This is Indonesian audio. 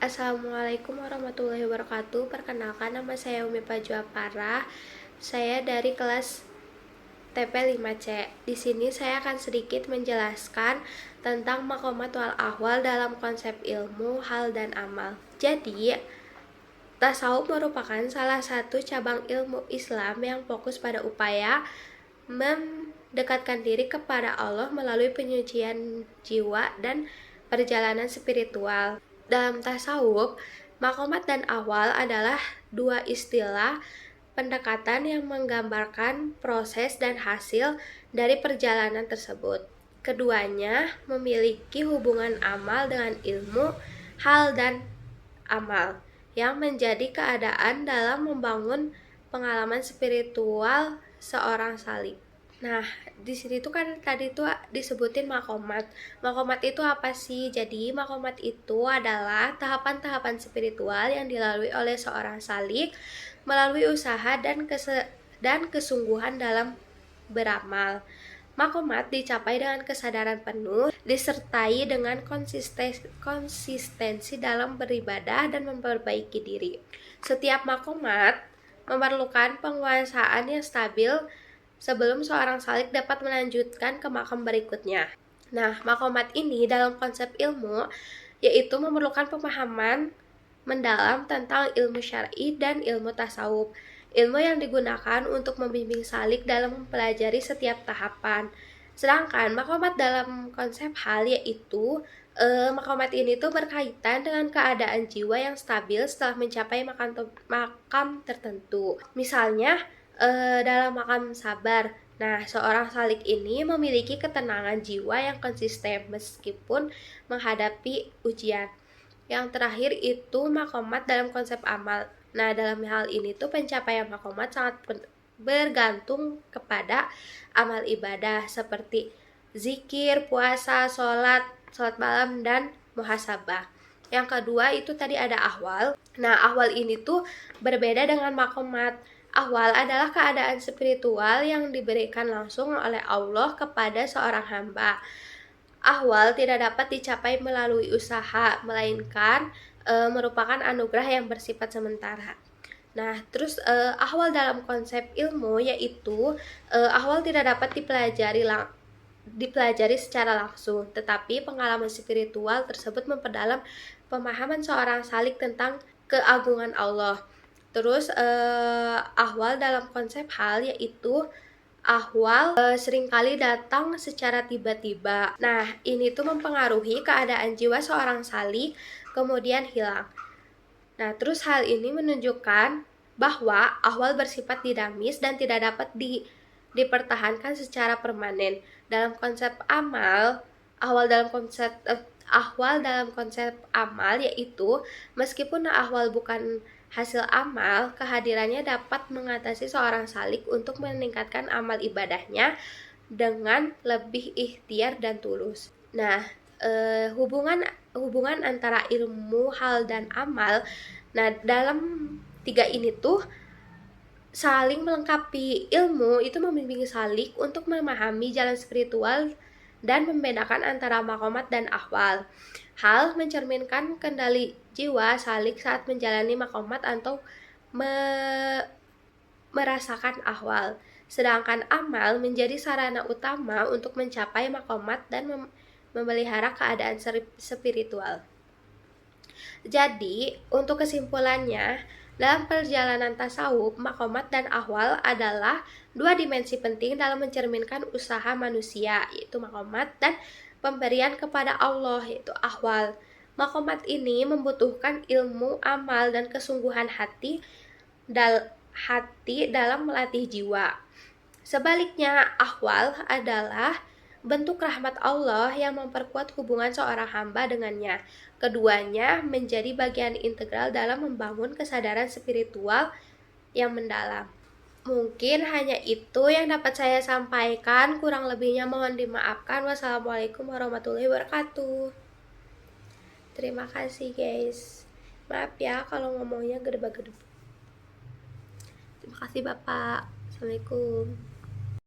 Assalamualaikum warahmatullahi wabarakatuh. Perkenalkan, nama saya Umi Pajwa Parah. Saya dari kelas TP 5C. Di sini saya akan sedikit menjelaskan tentang maqamat wal ahwal dalam konsep ilmu, hal dan amal. Jadi, tasawuf merupakan salah satu cabang ilmu Islam yang fokus pada upaya mendekatkan diri kepada Allah melalui penyucian jiwa dan perjalanan spiritual. Dalam tasawuf, maqamat dan awal adalah dua istilah pendekatan yang menggambarkan proses dan hasil dari perjalanan tersebut. Keduanya memiliki hubungan amal dengan ilmu, hal dan amal yang menjadi keadaan dalam membangun pengalaman spiritual seorang salik. Nah, di sini tuh kan tadi tuh disebutin makomat. Makomat itu apa sih? Jadi, makomat itu adalah tahapan-tahapan spiritual yang dilalui oleh seorang salik melalui usaha dan kesungguhan dalam beramal. Makomat dicapai dengan kesadaran penuh, disertai dengan konsistensi dalam beribadah dan memperbaiki diri. Setiap makomat memerlukan penguasaan yang stabil sebelum seorang salik dapat melanjutkan ke makam berikutnya. Nah, makomat ini dalam konsep ilmu yaitu memerlukan pemahaman mendalam tentang ilmu syar'i dan ilmu tasawuf. Ilmu yang digunakan untuk membimbing salik dalam mempelajari setiap tahapan. Sedangkan makomat dalam konsep hal yaitu makomat ini tuh berkaitan dengan keadaan jiwa yang stabil setelah mencapai makam tertentu. Misalnya dalam makam sabar. Nah, seorang salik ini memiliki ketenangan jiwa yang konsisten meskipun menghadapi ujian. Yang terakhir itu makomat dalam konsep amal. Nah, dalam hal ini tuh pencapaian makomat sangat bergantung kepada amal ibadah seperti zikir, puasa, sholat malam, dan muhasabah. Yang kedua itu tadi ada ahwal. Nah, ahwal ini tuh berbeda dengan makomat. Ahwal adalah keadaan spiritual yang diberikan langsung oleh Allah kepada seorang hamba. Ahwal tidak dapat dicapai melalui usaha, melainkan merupakan anugerah yang bersifat sementara. Nah, terus ahwal dalam konsep ilmu yaitu ahwal tidak dapat dipelajari secara langsung, tetapi pengalaman spiritual tersebut memperdalam pemahaman seorang salik tentang keagungan Allah. Terus ahwal dalam konsep hal yaitu ahwal seringkali datang secara tiba-tiba. Nah, ini tuh mempengaruhi keadaan jiwa seorang salik kemudian hilang. Nah, terus hal ini menunjukkan bahwa ahwal bersifat dinamis dan tidak dapat dipertahankan secara permanen. Dalam konsep amal, ahwal dalam konsep amal yaitu meskipun ahwal bukan hasil amal, kehadirannya dapat mengatasi seorang salik untuk meningkatkan amal ibadahnya dengan lebih ikhtiar dan tulus. Nah, hubungan antara ilmu, hal, dan amal. Nah, dalam tiga ini tuh saling melengkapi. Ilmu itu membimbing salik untuk memahami jalan spiritual dan membedakan antara makomat dan ahwal. Hal mencerminkan kendali jiwa salik saat menjalani makomat atau merasakan ahwal. Sedangkan amal menjadi sarana utama untuk mencapai makomat dan memelihara keadaan spiritual. Jadi, untuk kesimpulannya, dalam perjalanan tasawuf, makomat dan ahwal adalah dua dimensi penting dalam mencerminkan usaha manusia, yaitu makomat, dan pemberian kepada Allah, yaitu ahwal. Makomat ini membutuhkan ilmu, amal, dan kesungguhan hati dalam melatih jiwa. Sebaliknya, ahwal adalah bentuk rahmat Allah yang memperkuat hubungan seorang hamba dengannya. Keduanya menjadi bagian integral dalam membangun kesadaran spiritual yang mendalam. Mungkin hanya itu yang dapat saya sampaikan, kurang lebihnya mohon dimaafkan. Wassalamualaikum warahmatullahi wabarakatuh. Terima kasih guys. Maaf ya kalau ngomongnya gedebak-gedebuk. Terima kasih Bapak. Assalamualaikum.